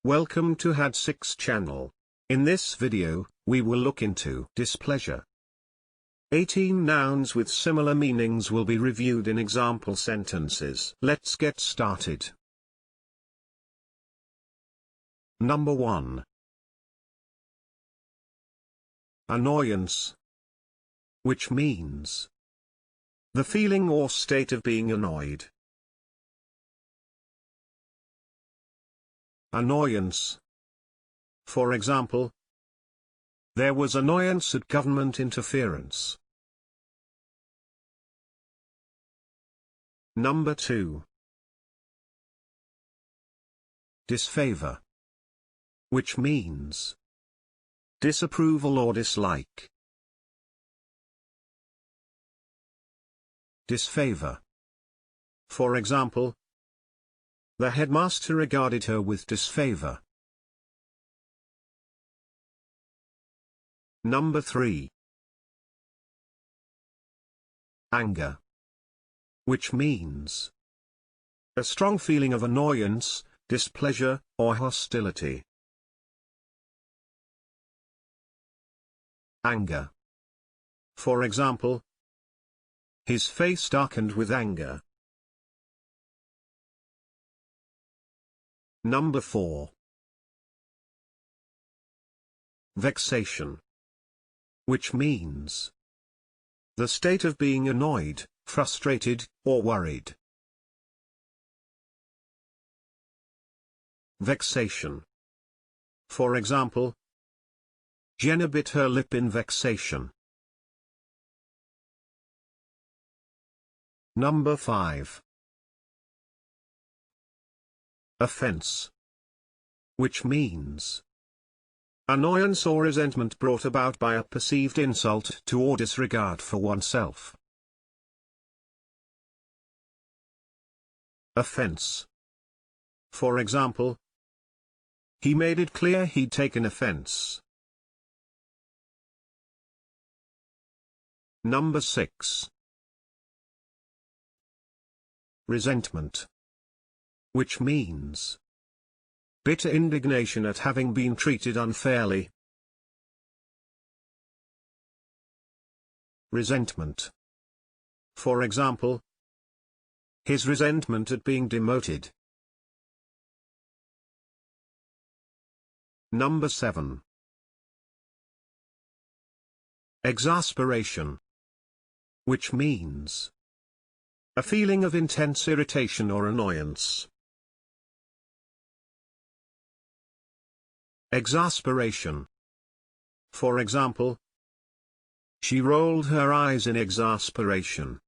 Welcome to had6 channel. In this video, we will look into displeasure. 18 nouns with similar meanings will be reviewed in example sentences. Let's get started. Number 1. Annoyance, which means the feeling or state of being annoyed. Annoyance. For example, there was annoyance at government interference. Number 2. Disfavor, which means disapproval or dislike. Disfavor. For example, the headmaster regarded her with disfavor. Number 3. Anger, which means a strong feeling of annoyance, displeasure, or hostility. Anger. For example, his face darkened with anger. Number 4. Vexation, which means the state of being annoyed, frustrated, or worried. Vexation. For example, Jenna bit her lip in vexation. Number 5. Offense, which means annoyance or resentment brought about by a perceived insult to or disregard for oneself. Offense. For example, he made it clear he'd taken offense. Number 6. Resentment, which means bitter indignation at having been treated unfairly. Resentment. For example, his resentment at being demoted. Number 7. Exasperation, which means a feeling of intense irritation or annoyance. Exasperation. For example, she rolled her eyes in exasperation.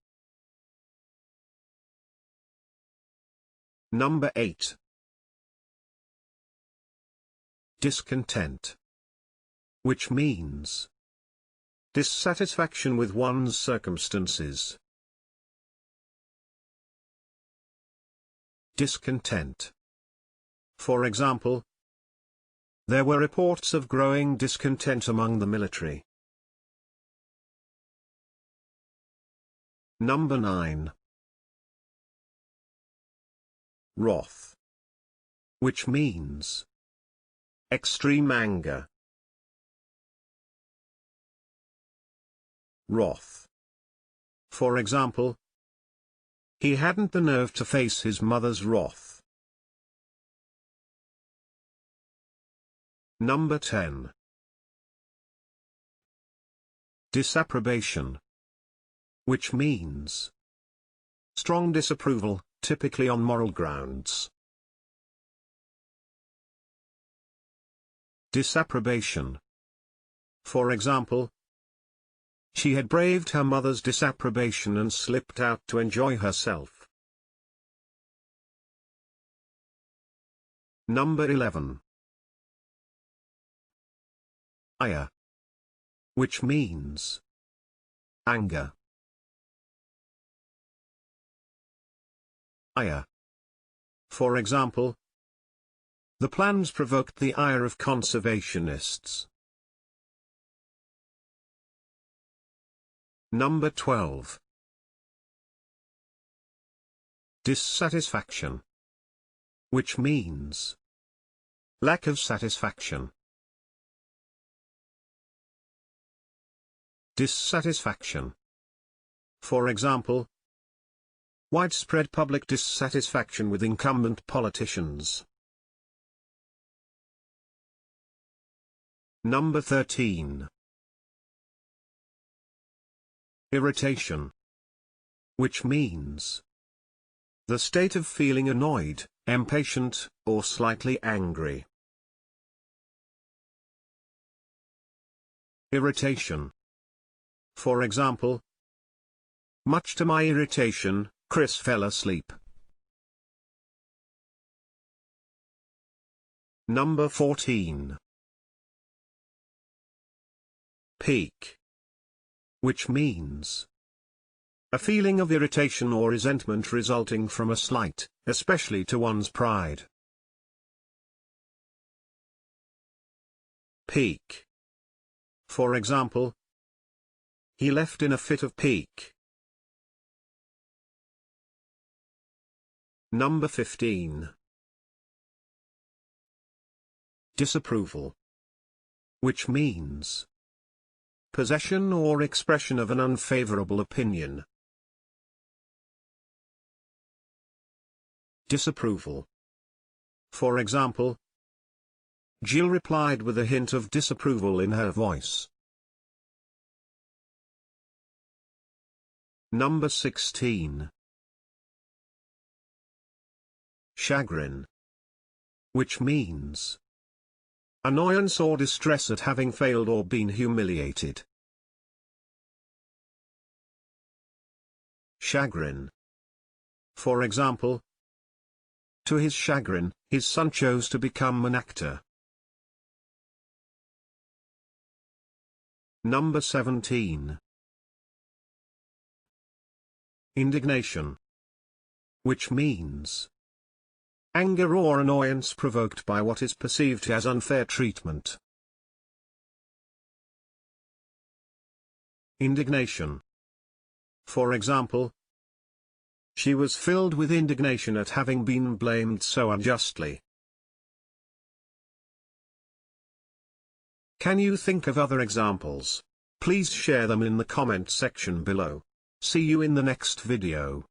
Number 8. Discontent, which means dissatisfaction with one's circumstances. Discontent. For example, there were reports of growing discontent among the military. Number 9. Wrath, which means extreme anger. Wrath. For example, he hadn't the nerve to face his mother's wrath. Number 10. Disapprobation, which means strong disapproval, typically on moral grounds. Disapprobation. For example, she had braved her mother's disapprobation and slipped out to enjoy herself. Number 11. Ire, which means anger. Ire. For example, the plans provoked the ire of conservationists. Number 12. Dissatisfaction, which means lack of satisfaction. Dissatisfaction. For example, widespread public dissatisfaction with incumbent politicians. Number 13. Irritation, which means the state of feeling annoyed, impatient, or slightly angry. Irritation. For example, much to my irritation, Chris fell asleep. Number 14. Pique, which means a feeling of irritation or resentment resulting from a slight, especially to one's pride. Pique. For example, he left in a fit of pique. Number 15. Disapproval, which means possession or expression of an unfavorable opinion. Disapproval. For example, Jill replied with a hint of disapproval in her voice. Number 16. Chagrin, which means annoyance or distress at having failed or been humiliated. Chagrin. For example, to his chagrin, his son chose to become an actor. Number 17. Indignation, which means anger or annoyance provoked by what is perceived as unfair treatment. Indignation. For example, she was filled with indignation at having been blamed so unjustly. Can you think of other examples? Please share them in the comment section below. See you in the next video.